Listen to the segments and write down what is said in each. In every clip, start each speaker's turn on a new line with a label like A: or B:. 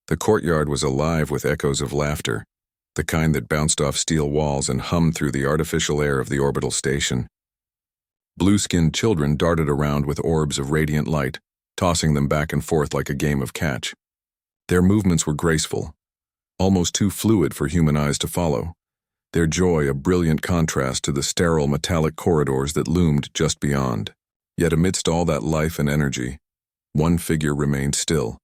A: The courtyard was alive with echoes of laughter, the kind that bounced off steel walls and hummed through the artificial air of the orbital station. Blue-skinned children darted around with orbs of radiant light, tossing them back and forth like a game of catch. Their movements were graceful, almost too fluid for human eyes to follow, their joy a brilliant contrast to the sterile metallic corridors that loomed just beyond. Yet amidst all that life and energy, one figure remained still,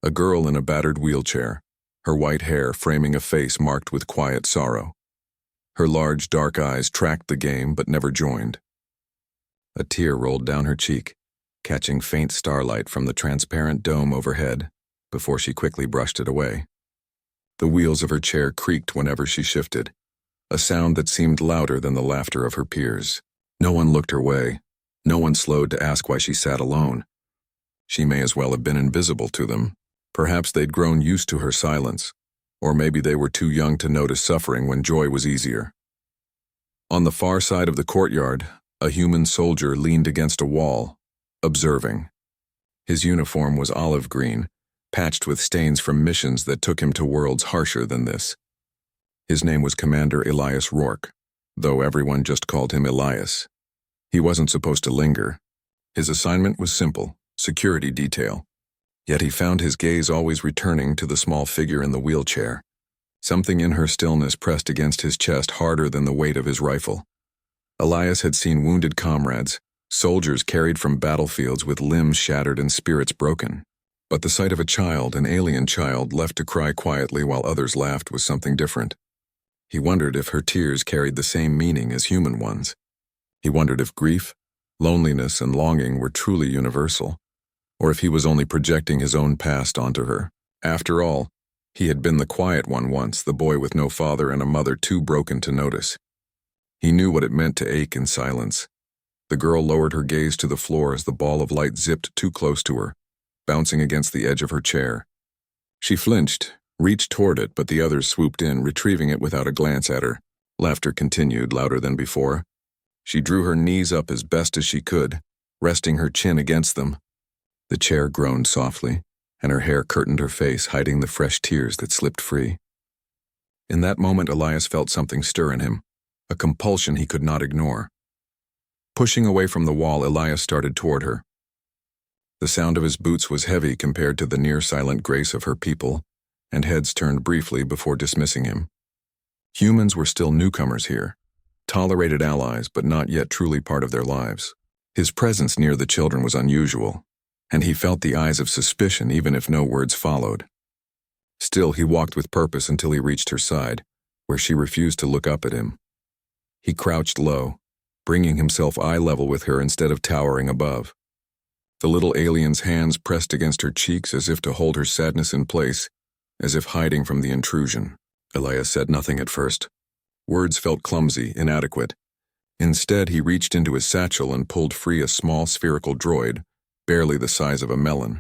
A: a girl in a battered wheelchair, her white hair framing a face marked with quiet sorrow. Her large dark eyes tracked the game but never joined. A tear rolled down her cheek, catching faint starlight from the transparent dome overhead, before she quickly brushed it away. The wheels of her chair creaked whenever she shifted, a sound that seemed louder than the laughter of her peers. No one looked her way. No one slowed to ask why she sat alone. She may as well have been invisible to them. Perhaps they'd grown used to her silence, or maybe they were too young to notice suffering when joy was easier. On the far side of the courtyard, a human soldier leaned against a wall, observing. His uniform was olive green, patched with stains from missions that took him to worlds harsher than this. His name was Commander Elias Rourke, though everyone just called him Elias. He wasn't supposed to linger. His assignment was simple, security detail. Yet he found his gaze always returning to the small figure in the wheelchair. Something in her stillness pressed against his chest harder than the weight of his rifle. Elias had seen wounded comrades, soldiers carried from battlefields with limbs shattered and spirits broken. But the sight of a child, an alien child, left to cry quietly while others laughed was something different. He wondered if her tears carried the same meaning as human ones. He wondered if grief, loneliness, and longing were truly universal, or if he was only projecting his own past onto her. After all, he had been the quiet one once, the boy with no father and a mother too broken to notice. He knew what it meant to ache in silence. The girl lowered her gaze to the floor as the ball of light zipped too close to her, bouncing against the edge of her chair. She flinched, reached toward it, but the others swooped in, retrieving it without a glance at her. Laughter continued, louder than before. She drew her knees up as best as she could, resting her chin against them. The chair groaned softly, and her hair curtained her face, hiding the fresh tears that slipped free. In that moment, Elias felt something stir in him, a compulsion he could not ignore. Pushing away from the wall, Elias started toward her. The sound of his boots was heavy compared to the near-silent grace of her people, and heads turned briefly before dismissing him. Humans were still newcomers here, tolerated allies but not yet truly part of their lives. His presence near the children was unusual, and he felt the eyes of suspicion even if no words followed. Still, he walked with purpose until he reached her side, where she refused to look up at him. He crouched low, bringing himself eye level with her instead of towering above. The little alien's hands pressed against her cheeks as if to hold her sadness in place, as if hiding from the intrusion. Elias said nothing at first. Words felt clumsy, inadequate. Instead, he reached into his satchel and pulled free a small spherical droid, barely the size of a melon.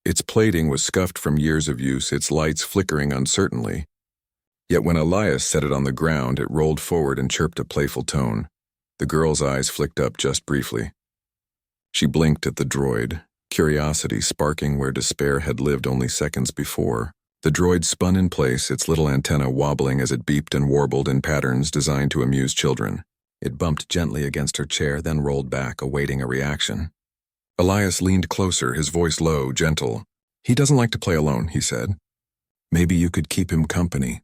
A: Its plating was scuffed from years of use, its lights flickering uncertainly. Yet when Elias set it on the ground, it rolled forward and chirped a playful tone. The girl's eyes flicked up just briefly. She blinked at the droid, curiosity sparking where despair had lived only seconds before. The droid spun in place, its little antenna wobbling as it beeped and warbled in patterns designed to amuse children. It bumped gently against her chair, then rolled back, awaiting a reaction. Elias leaned closer, his voice low, gentle. "He doesn't like to play alone," he said. "Maybe you could keep him company."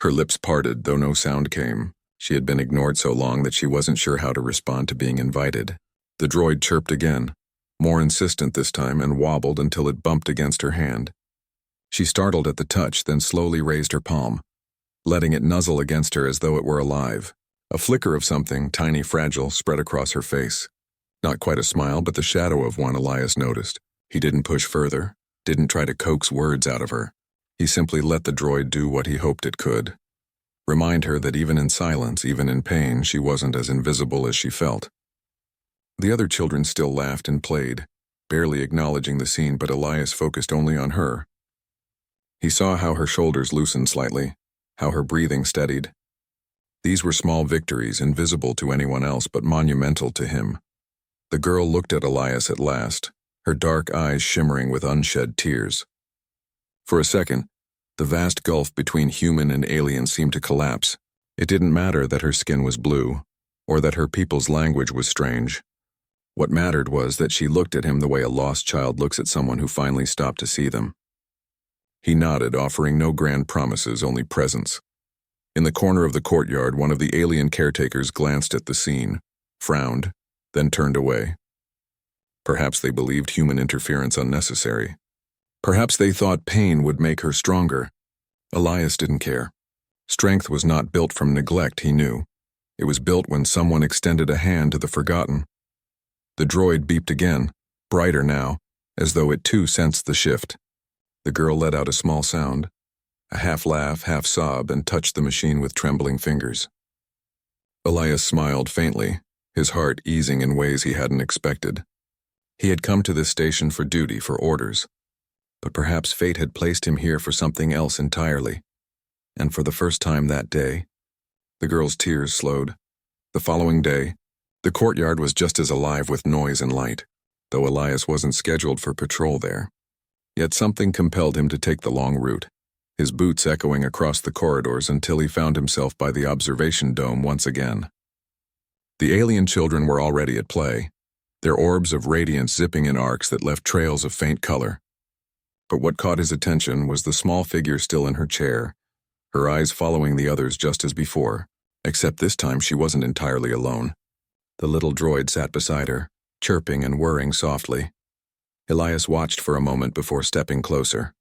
A: Her lips parted, though no sound came. She had been ignored so long that she wasn't sure how to respond to being invited. The droid chirped again, more insistent this time, and wobbled until it bumped against her hand. She startled at the touch, then slowly raised her palm, letting it nuzzle against her as though it were alive. A flicker of something, tiny, fragile, spread across her face. Not quite a smile, but the shadow of one, Elias noticed. He didn't push further, didn't try to coax words out of her. He simply let the droid do what he hoped it could. Remind her that even in silence, even in pain, she wasn't as invisible as she felt. The other children still laughed and played, barely acknowledging the scene, but Elias focused only on her. He saw how her shoulders loosened slightly, how her breathing steadied. These were small victories, invisible to anyone else but monumental to him. The girl looked at Elias at last, her dark eyes shimmering with unshed tears. For a second, the vast gulf between human and alien seemed to collapse. It didn't matter that her skin was blue, or that her people's language was strange. What mattered was that she looked at him the way a lost child looks at someone who finally stopped to see them. He nodded, offering no grand promises, only presence. In the corner of the courtyard, one of the alien caretakers glanced at the scene, frowned, then turned away. Perhaps they believed human interference unnecessary. Perhaps they thought pain would make her stronger. Elias didn't care. Strength was not built from neglect, he knew. It was built when someone extended a hand to the forgotten. The droid beeped again, brighter now, as though it too sensed the shift. The girl let out a small sound, a half laugh, half sob, and touched the machine with trembling fingers. Elias smiled faintly, his heart easing in ways he hadn't expected. He had come to this station for duty, for orders. But perhaps fate had placed him here for something else entirely. And for the first time that day, the girl's tears slowed. The following day, the courtyard was just as alive with noise and light, though Elias wasn't scheduled for patrol there. Yet something compelled him to take the long route, his boots echoing across the corridors until he found himself by the observation dome once again. The alien children were already at play, their orbs of radiance zipping in arcs that left trails of faint color. But what caught his attention was the small figure still in her chair, her eyes following the others just as before, except this time she wasn't entirely alone. The little droid sat beside her, chirping and whirring softly. Elias watched for a moment before stepping closer.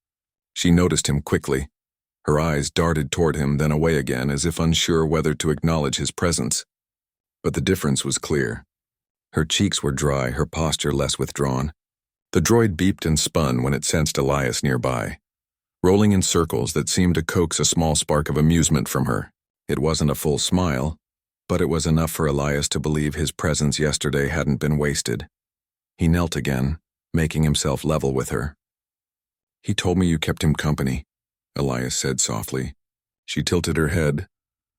A: She noticed him quickly. Her eyes darted toward him, then away again, as if unsure whether to acknowledge his presence. But the difference was clear. Her cheeks were dry, her posture less withdrawn. The droid beeped and spun when it sensed Elias nearby, rolling in circles that seemed to coax a small spark of amusement from her. It wasn't a full smile, but it was enough for Elias to believe his presence yesterday hadn't been wasted. He knelt again, making himself level with her. "He told me you kept him company," Elias said softly. She tilted her head,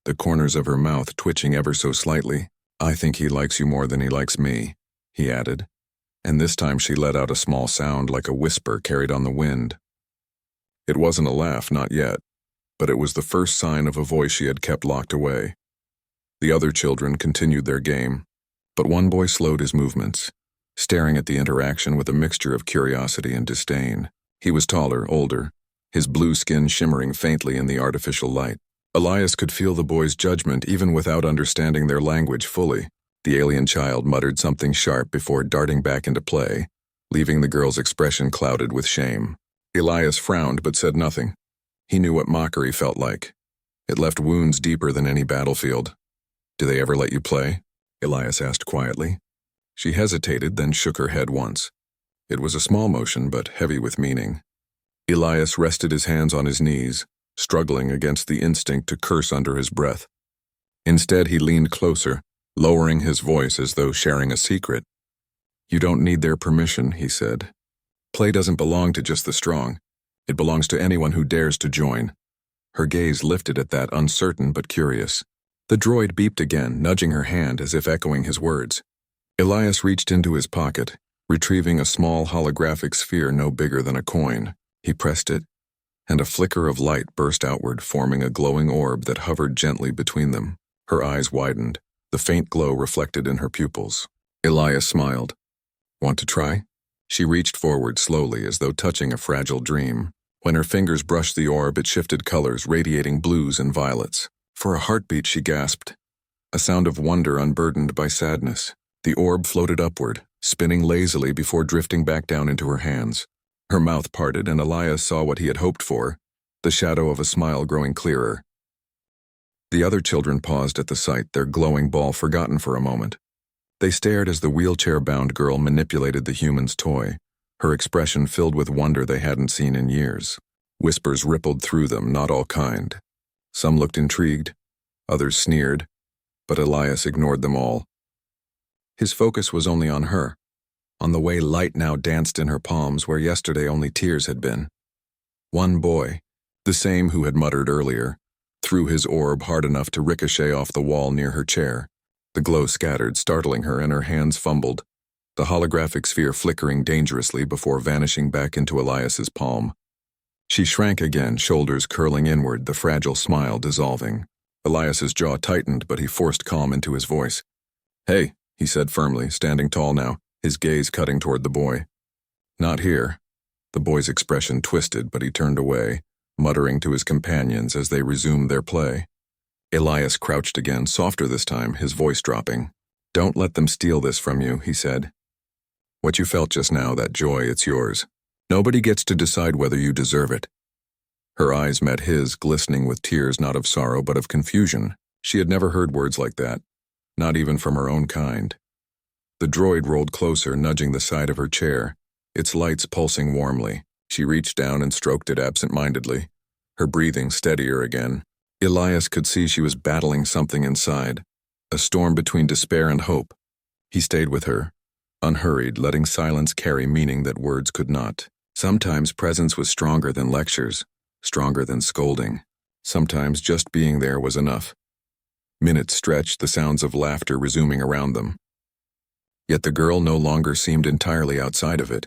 A: the corners of her mouth twitching ever so slightly. "I think he likes you more than he likes me," he added, and this time she let out a small sound like a whisper carried on the wind. It wasn't a laugh, not yet, but it was the first sign of a voice she had kept locked away. The other children continued their game, but one boy slowed his movements, staring at the interaction with a mixture of curiosity and disdain. He was taller, older, his blue skin shimmering faintly in the artificial light. Elias could feel the boy's judgment even without understanding their language fully. The alien child muttered something sharp before darting back into play, leaving the girl's expression clouded with shame. Elias frowned but said nothing. He knew what mockery felt like. It left wounds deeper than any battlefield. "Do they ever let you play?" Elias asked quietly. She hesitated, then shook her head once. It was a small motion, but heavy with meaning. Elias rested his hands on his knees, struggling against the instinct to curse under his breath. Instead, he leaned closer, lowering his voice as though sharing a secret. "You don't need their permission," he said. "Play doesn't belong to just the strong. It belongs to anyone who dares to join." Her gaze lifted at that, uncertain but curious. The droid beeped again, nudging her hand as if echoing his words. Elias reached into his pocket, retrieving a small holographic sphere no bigger than a coin. He pressed it, and a flicker of light burst outward, forming a glowing orb that hovered gently between them. Her eyes widened, the faint glow reflected in her pupils. Elias smiled. "Want to try?" She reached forward slowly, as though touching a fragile dream. When her fingers brushed the orb, it shifted colors, radiating blues and violets. For a heartbeat, she gasped, a sound of wonder unburdened by sadness. The orb floated upward, spinning lazily before drifting back down into her hands. Her mouth parted, and Elias saw what he had hoped for, the shadow of a smile growing clearer. The other children paused at the sight, their glowing ball forgotten for a moment. They stared as the wheelchair-bound girl manipulated the human's toy, her expression filled with wonder they hadn't seen in years. Whispers rippled through them, not all kind. Some looked intrigued, others sneered, but Elias ignored them all. His focus was only on her, on the way light now danced in her palms where yesterday only tears had been. One boy, the same who had muttered earlier, threw his orb hard enough to ricochet off the wall near her chair. The glow scattered, startling her, and her hands fumbled, the holographic sphere flickering dangerously before vanishing back into Elias's palm. She shrank again, shoulders curling inward, the fragile smile dissolving. Elias's jaw tightened, but he forced calm into his voice. "Hey," he said firmly, standing tall now, his gaze cutting toward the boy. "Not here." The boy's expression twisted, but he turned away, muttering to his companions as they resumed their play. Elias crouched again, softer this time, his voice dropping. "Don't let them steal this from you," he said. "What you felt just now, that joy, it's yours. Nobody gets to decide whether you deserve it." Her eyes met his, glistening with tears not of sorrow but of confusion. She had never heard words like that, not even from her own kind. The droid rolled closer, nudging the side of her chair, its lights pulsing warmly. She reached down and stroked it absent-mindedly, her breathing steadier again. Elias could see she was battling something inside, a storm between despair and hope. He stayed with her, unhurried, letting silence carry meaning that words could not. Sometimes presence was stronger than lectures, stronger than scolding. Sometimes just being there was enough. Minutes stretched, the sounds of laughter resuming around them. Yet the girl no longer seemed entirely outside of it.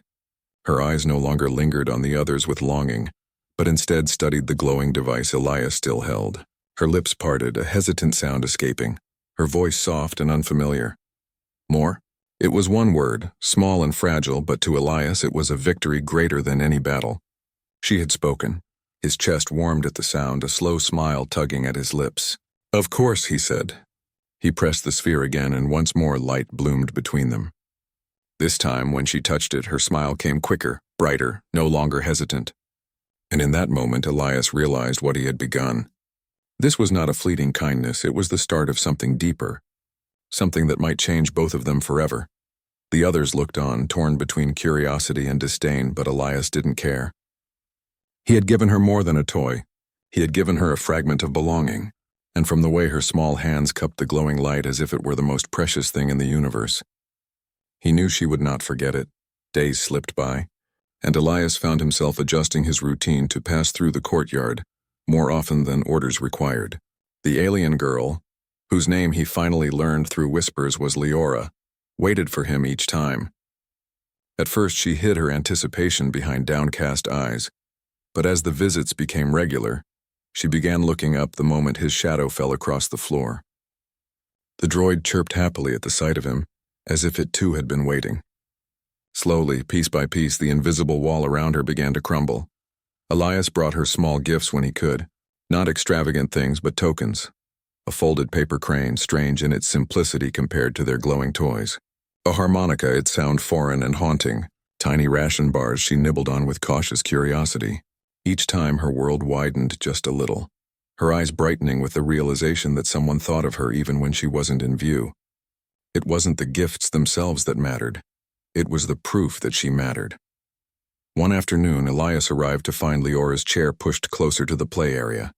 A: Her eyes no longer lingered on the others with longing, but instead studied the glowing device Elias still held. Her lips parted, a hesitant sound escaping, her voice soft and unfamiliar. More? It was one word, small and fragile, but to Elias it was a victory greater than any battle. She had spoken. His chest warmed at the sound, a slow smile tugging at his lips. "Of course," he said. He pressed the sphere again, and once more light bloomed between them. This time, when she touched it, her smile came quicker, brighter, no longer hesitant. And in that moment, Elias realized what he had begun. This was not a fleeting kindness, it was the start of something deeper, something that might change both of them forever. The others looked on, torn between curiosity and disdain, but Elias didn't care. He had given her more than a toy. He had given her a fragment of belonging, and from the way her small hands cupped the glowing light as if it were the most precious thing in the universe. He knew she would not forget it. Days slipped by, and Elias found himself adjusting his routine to pass through the courtyard more often than orders required. The alien girl, whose name he finally learned through whispers was Leora, waited for him each time. At first she hid her anticipation behind downcast eyes, but as the visits became regular, she began looking up the moment his shadow fell across the floor. The droid chirped happily at the sight of him, as if it too had been waiting. Slowly, piece by piece, the invisible wall around her began to crumble. Elias brought her small gifts when he could, not extravagant things but tokens. A folded paper crane, strange in its simplicity compared to their glowing toys. A harmonica, its sound foreign and haunting. Tiny ration bars she nibbled on with cautious curiosity. Each time her world widened just a little, her eyes brightening with the realization that someone thought of her even when she wasn't in view. It wasn't the gifts themselves that mattered. It was the proof that she mattered. One afternoon, Elias arrived to find Leora's chair pushed closer to the play area.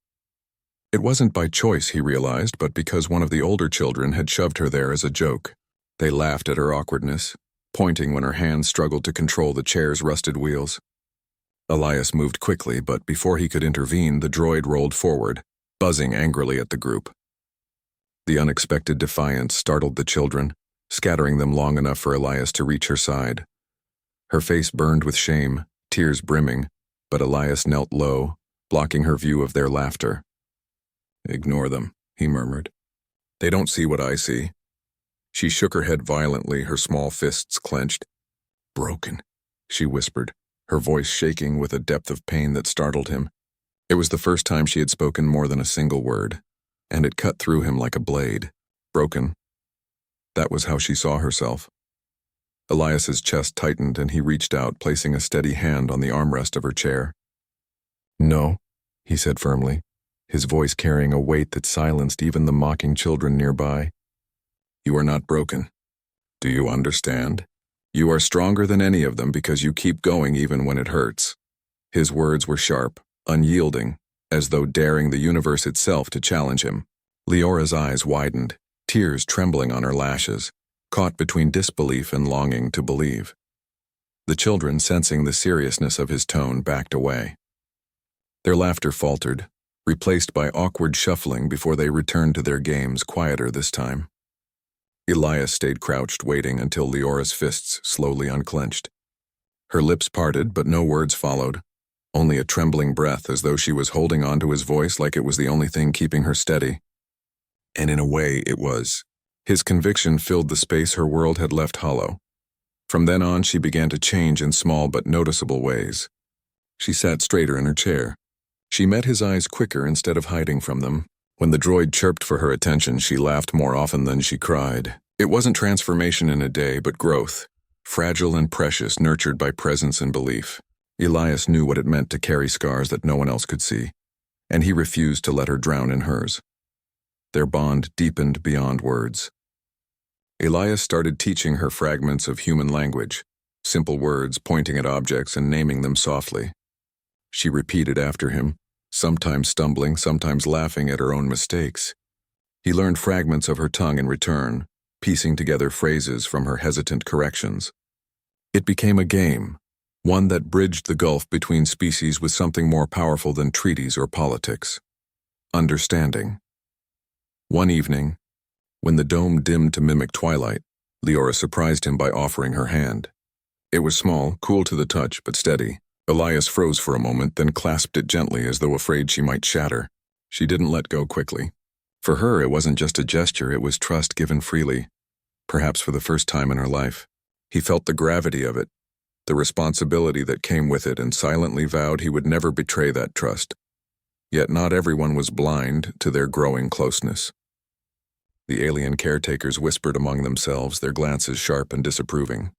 A: It wasn't by choice, he realized, but because one of the older children had shoved her there as a joke. They laughed at her awkwardness, pointing when her hands struggled to control the chair's rusted wheels. Elias moved quickly, but before he could intervene, the droid rolled forward, buzzing angrily at the group. The unexpected defiance startled the children, scattering them long enough for Elias to reach her side. Her face burned with shame, tears brimming, but Elias knelt low, blocking her view of their laughter. "Ignore them," he murmured. "They don't see what I see." She shook her head violently, her small fists clenched. "Broken," she whispered, her voice shaking with a depth of pain that startled him. It was the first time she had spoken more than a single word, and it cut through him like a blade. Broken. That was how she saw herself. Elias's chest tightened and he reached out, placing a steady hand on the armrest of her chair. "No," he said firmly, his voice carrying a weight that silenced even the mocking children nearby. "You are not broken. Do you understand? You are stronger than any of them because you keep going even when it hurts." His words were sharp, unyielding, as though daring the universe itself to challenge him. Leora's eyes widened, tears trembling on her lashes, caught between disbelief and longing to believe. The children, sensing the seriousness of his tone, backed away. Their laughter faltered, replaced by awkward shuffling before they returned to their games, quieter this time. Elias stayed crouched, waiting until Leora's fists slowly unclenched. Her lips parted, but no words followed. only a trembling breath as though she was holding on to his voice like it was the only thing keeping her steady. And in a way, it was. His conviction filled the space her world had left hollow. From then on, she began to change in small but noticeable ways. She sat straighter in her chair. She met his eyes quicker instead of hiding from them. When the droid chirped for her attention, she laughed more often than she cried. It wasn't transformation in a day, but growth. Fragile and precious, nurtured by presence and belief. Elias knew what it meant to carry scars that no one else could see, and he refused to let her drown in hers. Their bond deepened beyond words. Elias started teaching her fragments of human language, simple words pointing at objects and naming them softly. She repeated after him, sometimes stumbling, sometimes laughing at her own mistakes. He learned fragments of her tongue in return, piecing together phrases from her hesitant corrections. It became a game, one that bridged the gulf between species with something more powerful than treaties or politics. Understanding. One evening, when the dome dimmed to mimic twilight, Leora surprised him by offering her hand. It was small, cool to the touch, but steady. Elias froze for a moment, then clasped it gently as though afraid she might shatter. She didn't let go quickly. For her, it wasn't just a gesture, it was trust given freely, perhaps for the first time in her life. He felt the gravity of it, the responsibility that came with it, and silently vowed he would never betray that trust. Yet not everyone was blind to their growing closeness. The alien caretakers whispered among themselves, their glances sharp and disapproving.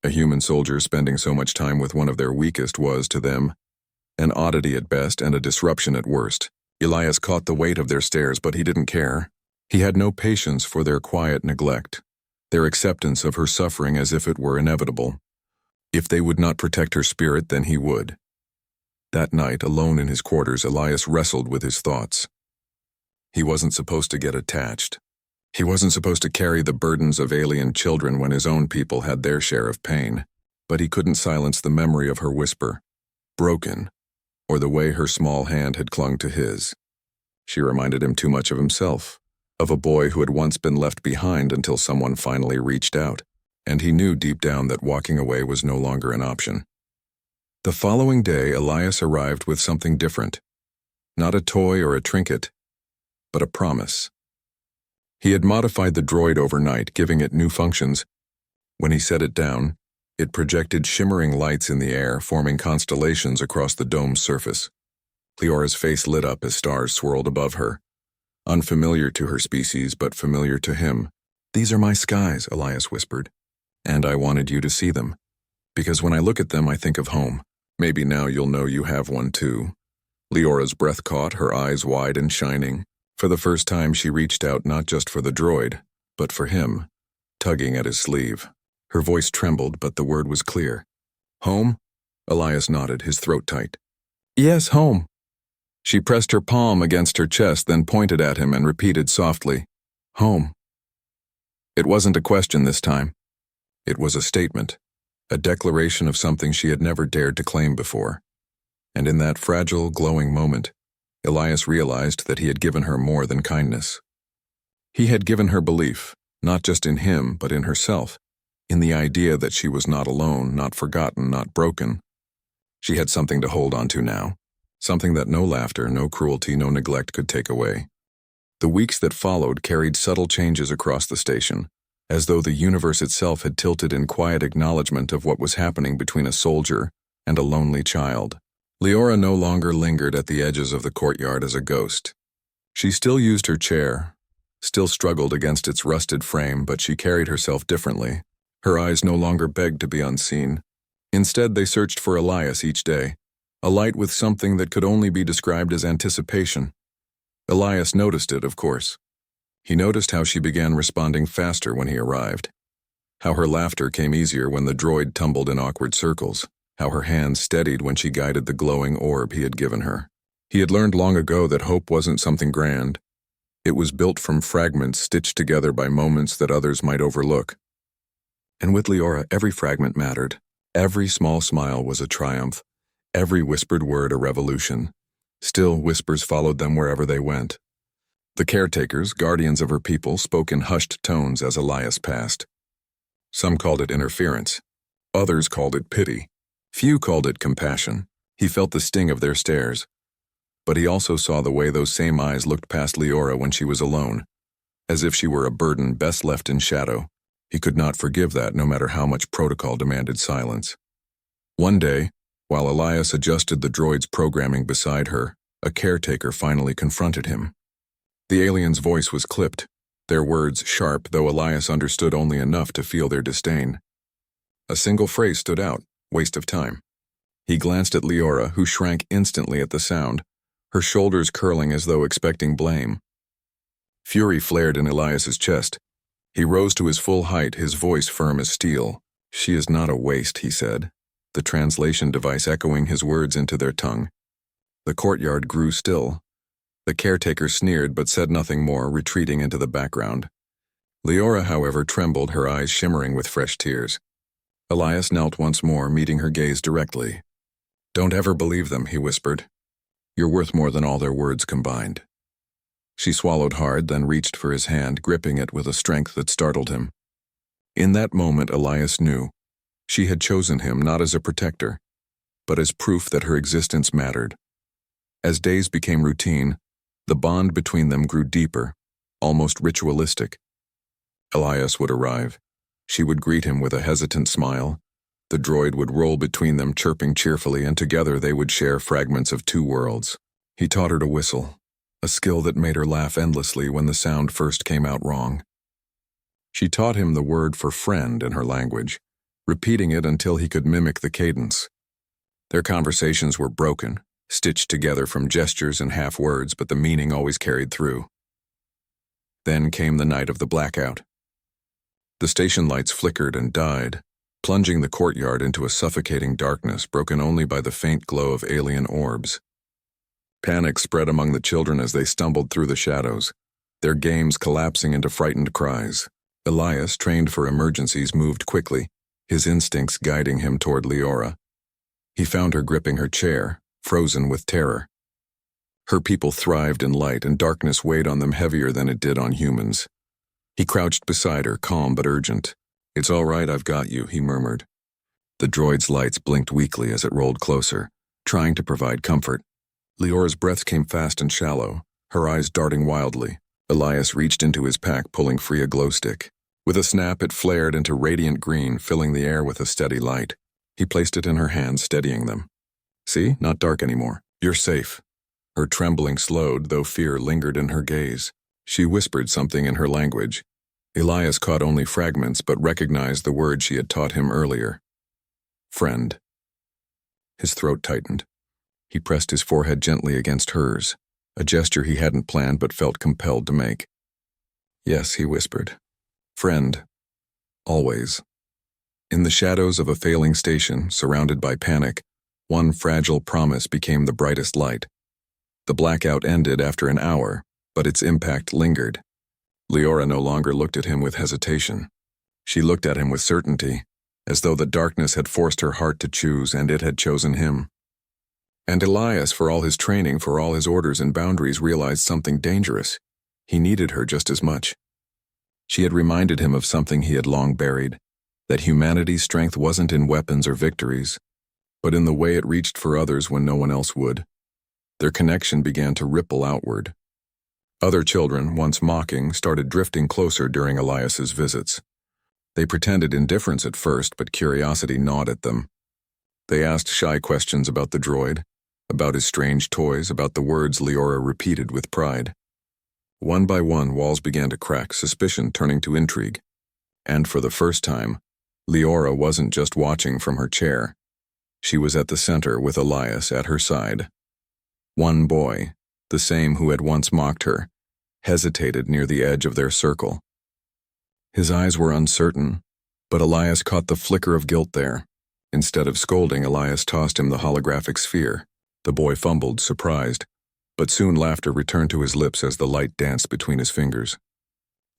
A: A human soldier spending so much time with one of their weakest was, to them, an oddity at best and a disruption at worst. Elias caught the weight of their stares, but he didn't care. He had no patience for their quiet neglect, their acceptance of her suffering as if it were inevitable. If they would not protect her spirit, then he would. That night, alone in his quarters, Elias wrestled with his thoughts. He wasn't supposed to get attached. He wasn't supposed to carry the burdens of alien children when his own people had their share of pain. But he couldn't silence the memory of her whisper, broken, or the way her small hand had clung to his. She reminded him too much of himself, of a boy who had once been left behind until someone finally reached out, and he knew deep down that walking away was no longer an option. The following day, Elias arrived with something different. Not a toy or a trinket, but a promise. He had modified the droid overnight, giving it new functions. When he set it down, it projected shimmering lights in the air, forming constellations across the dome's surface. Leora's face lit up as stars swirled above her. Unfamiliar to her species, but familiar to him. "These are my skies," Elias whispered. "And I wanted you to see them. Because when I look at them, I think of home. Maybe now you'll know you have one too." Leora's breath caught, her eyes wide and shining. For the first time, she reached out not just for the droid, but for him, tugging at his sleeve. Her voice trembled, but the word was clear. "Home?" Elias nodded, his throat tight. "Yes, home." She pressed her palm against her chest, then pointed at him and repeated softly, "Home." It wasn't a question this time. It was a statement, a declaration of something she had never dared to claim before. And in that fragile, glowing moment, Elias realized that he had given her more than kindness. He had given her belief, not just in him, but in herself, in the idea that she was not alone, not forgotten, not broken. She had something to hold on to now, something that no laughter, no cruelty, no neglect could take away. The weeks that followed carried subtle changes across the station, as though the universe itself had tilted in quiet acknowledgement of what was happening between a soldier and a lonely child. Leora no longer lingered at the edges of the courtyard as a ghost. She still used her chair, still struggled against its rusted frame, but she carried herself differently. Her eyes no longer begged to be unseen. Instead, they searched for Elias each day, a light with something that could only be described as anticipation. Elias noticed it, of course. He noticed how she began responding faster when he arrived, how her laughter came easier when the droid tumbled in awkward circles, how her hands steadied when she guided the glowing orb he had given her. He had learned long ago that hope wasn't something grand. It was built from fragments stitched together by moments that others might overlook. And with Leora, every fragment mattered. Every small smile was a triumph, every whispered word a revolution. Still, whispers followed them wherever they went. The caretakers, guardians of her people, spoke in hushed tones as Elias passed. Some called it interference. Others called it pity. Few called it compassion. He felt the sting of their stares. But he also saw the way those same eyes looked past Leora when she was alone, as if she were a burden best left in shadow. He could not forgive that, no matter how much protocol demanded silence. One day, while Elias adjusted the droid's programming beside her, a caretaker finally confronted him. The alien's voice was clipped, their words sharp, though Elias understood only enough to feel their disdain. A single phrase stood out: waste of time. He glanced at Leora, who shrank instantly at the sound, her shoulders curling as though expecting blame. Fury flared in Elias's chest. He rose to his full height, his voice firm as steel. "She is not a waste," he said, the translation device echoing his words into their tongue. The courtyard grew still. The caretaker sneered but said nothing more, retreating into the background. Leora, however, trembled, her eyes shimmering with fresh tears. Elias knelt once more, meeting her gaze directly. "Don't ever believe them," he whispered. "You're worth more than all their words combined." She swallowed hard, then reached for his hand, gripping it with a strength that startled him. In that moment, Elias knew. She had chosen him not as a protector, but as proof that her existence mattered. As days became routine, the bond between them grew deeper, almost ritualistic. Elias would arrive. She would greet him with a hesitant smile. The droid would roll between them, chirping cheerfully, and together they would share fragments of two worlds. He taught her to whistle, a skill that made her laugh endlessly when the sound first came out wrong. She taught him the word for friend in her language, repeating it until he could mimic the cadence. Their conversations were broken, stitched together from gestures and half words, but the meaning always carried through. Then came the night of the blackout. The station lights flickered and died, plunging the courtyard into a suffocating darkness broken only by the faint glow of alien orbs. Panic spread among the children as they stumbled through the shadows, their games collapsing into frightened cries. Elias, trained for emergencies, moved quickly, his instincts guiding him toward Leora. He found her gripping her chair, frozen with terror. Her people thrived in light, and darkness weighed on them heavier than it did on humans. He crouched beside her, calm but urgent. "It's all right, I've got you," he murmured. The droid's lights blinked weakly as it rolled closer, trying to provide comfort. Leora's breaths came fast and shallow, her eyes darting wildly. Elias reached into his pack, pulling free a glow stick. With a snap, it flared into radiant green, filling the air with a steady light. He placed it in her hands, steadying them. "See? Not dark anymore. You're safe." Her trembling slowed, though fear lingered in her gaze. She whispered something in her language. Elias caught only fragments, but recognized the word she had taught him earlier. "Friend." His throat tightened. He pressed his forehead gently against hers, a gesture he hadn't planned but felt compelled to make. "Yes," he whispered. "Friend. Always." In the shadows of a failing station, surrounded by panic, one fragile promise became the brightest light. The blackout ended after an hour, but its impact lingered. Leora no longer looked at him with hesitation. She looked at him with certainty, as though the darkness had forced her heart to choose, and it had chosen him. And Elias, for all his training, for all his orders and boundaries, realized something dangerous. He needed her just as much. She had reminded him of something he had long buried, that humanity's strength wasn't in weapons or victories, but in the way it reached for others when no one else would. Their connection began to ripple outward. Other children, once mocking, started drifting closer during Elias's visits. They pretended indifference at first, but curiosity gnawed at them. They asked shy questions about the droid, about his strange toys, about the words Leora repeated with pride. One by one, walls began to crack, suspicion turning to intrigue. And for the first time, Leora wasn't just watching from her chair. She was at the center with Elias at her side. One boy, the same who had once mocked her, hesitated near the edge of their circle. His eyes were uncertain, but Elias caught the flicker of guilt there. Instead of scolding, Elias tossed him the holographic sphere. The boy fumbled, surprised, but soon laughter returned to his lips as the light danced between his fingers.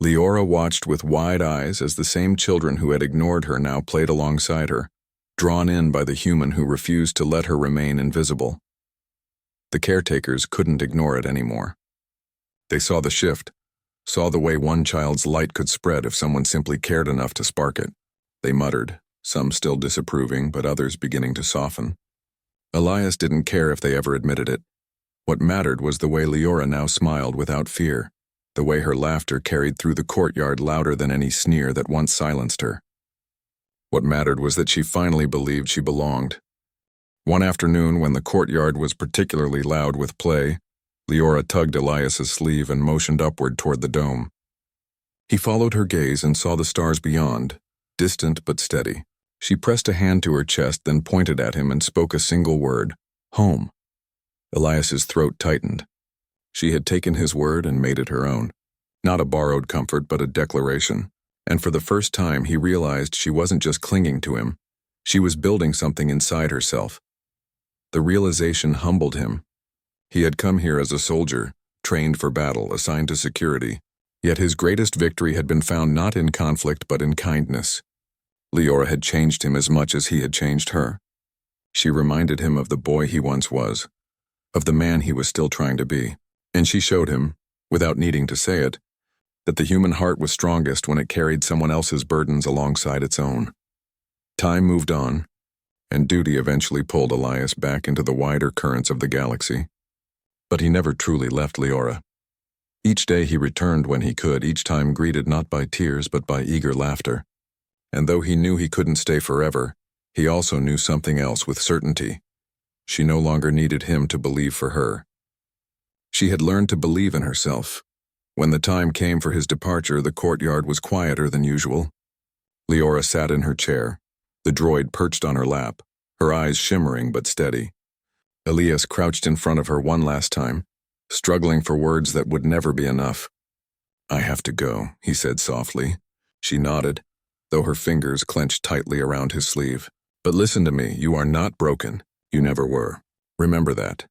A: Leora watched with wide eyes as the same children who had ignored her now played alongside her, drawn in by the human who refused to let her remain invisible. The caretakers couldn't ignore it anymore. They saw the shift, saw the way one child's light could spread if someone simply cared enough to spark it. They muttered, some still disapproving, but others beginning to soften. Elias didn't care if they ever admitted it. What mattered was the way Leora now smiled without fear, the way her laughter carried through the courtyard louder than any sneer that once silenced her. What mattered was that she finally believed she belonged. One afternoon, when the courtyard was particularly loud with play, Leora tugged Elias's sleeve and motioned upward toward the dome. He followed her gaze and saw the stars beyond, distant but steady. She pressed a hand to her chest, then pointed at him and spoke a single word, "Home." Elias's throat tightened. She had taken his word and made it her own. Not a borrowed comfort, but a declaration. And for the first time, he realized she wasn't just clinging to him. She was building something inside herself. The realization humbled him. He had come here as a soldier, trained for battle, assigned to security. Yet his greatest victory had been found not in conflict but in kindness. Leora had changed him as much as he had changed her. She reminded him of the boy he once was, of the man he was still trying to be. And she showed him, without needing to say it, that the human heart was strongest when it carried someone else's burdens alongside its own. Time moved on, and duty eventually pulled Elias back into the wider currents of the galaxy. But he never truly left Leora. Each day he returned when he could, each time greeted not by tears but by eager laughter. And though he knew he couldn't stay forever, he also knew something else with certainty. She no longer needed him to believe for her. She had learned to believe in herself. When the time came for his departure, the courtyard was quieter than usual. Leora sat in her chair, the droid perched on her lap, her eyes shimmering but steady. Elias crouched in front of her one last time, struggling for words that would never be enough. "I have to go," he said softly. She nodded, though her fingers clenched tightly around his sleeve. "But listen to me, you are not broken. You never were. Remember that."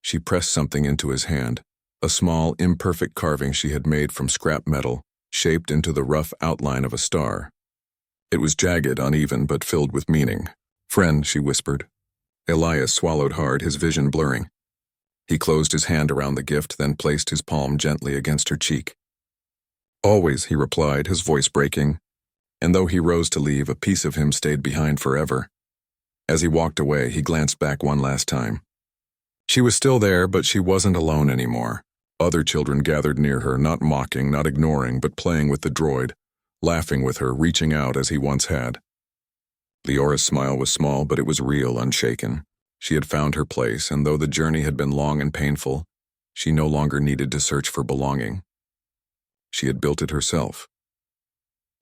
A: She pressed something into his hand, a small, imperfect carving she had made from scrap metal, shaped into the rough outline of a star. It was jagged, uneven, but filled with meaning. "Friend," she whispered. Elias swallowed hard, his vision blurring. He closed his hand around the gift, then placed his palm gently against her cheek. "Always," he replied, his voice breaking. And though he rose to leave, a piece of him stayed behind forever. As he walked away, he glanced back one last time. She was still there, but she wasn't alone anymore. Other children gathered near her, not mocking, not ignoring, but playing with the droid, laughing with her, reaching out as he once had. Leora's smile was small, but it was real, unshaken. She had found her place, and though the journey had been long and painful, she no longer needed to search for belonging. She had built it herself.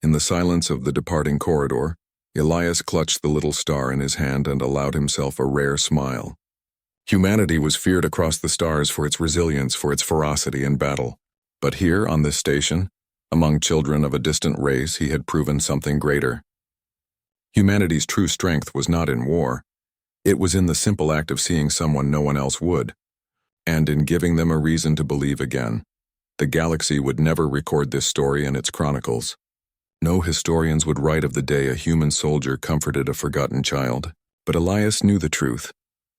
A: In the silence of the departing corridor, Elias clutched the little star in his hand and allowed himself a rare smile. Humanity was feared across the stars for its resilience, for its ferocity in battle. But here, on this station, among children of a distant race, he had proven something greater. Humanity's true strength was not in war. It was in the simple act of seeing someone no one else would, and in giving them a reason to believe again. The galaxy would never record this story in its chronicles. No historians would write of the day a human soldier comforted a forgotten child. But Elias knew the truth,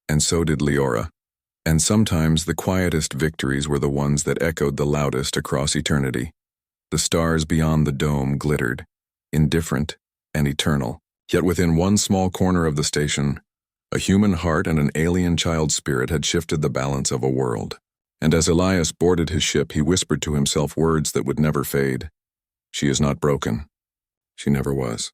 A: and so did Leora. And sometimes the quietest victories were the ones that echoed the loudest across eternity. The stars beyond the dome glittered, indifferent and eternal. Yet within one small corner of the station, a human heart and an alien child spirit had shifted the balance of a world. And as Elias boarded his ship, he whispered to himself words that would never fade. "She is not broken. She never was."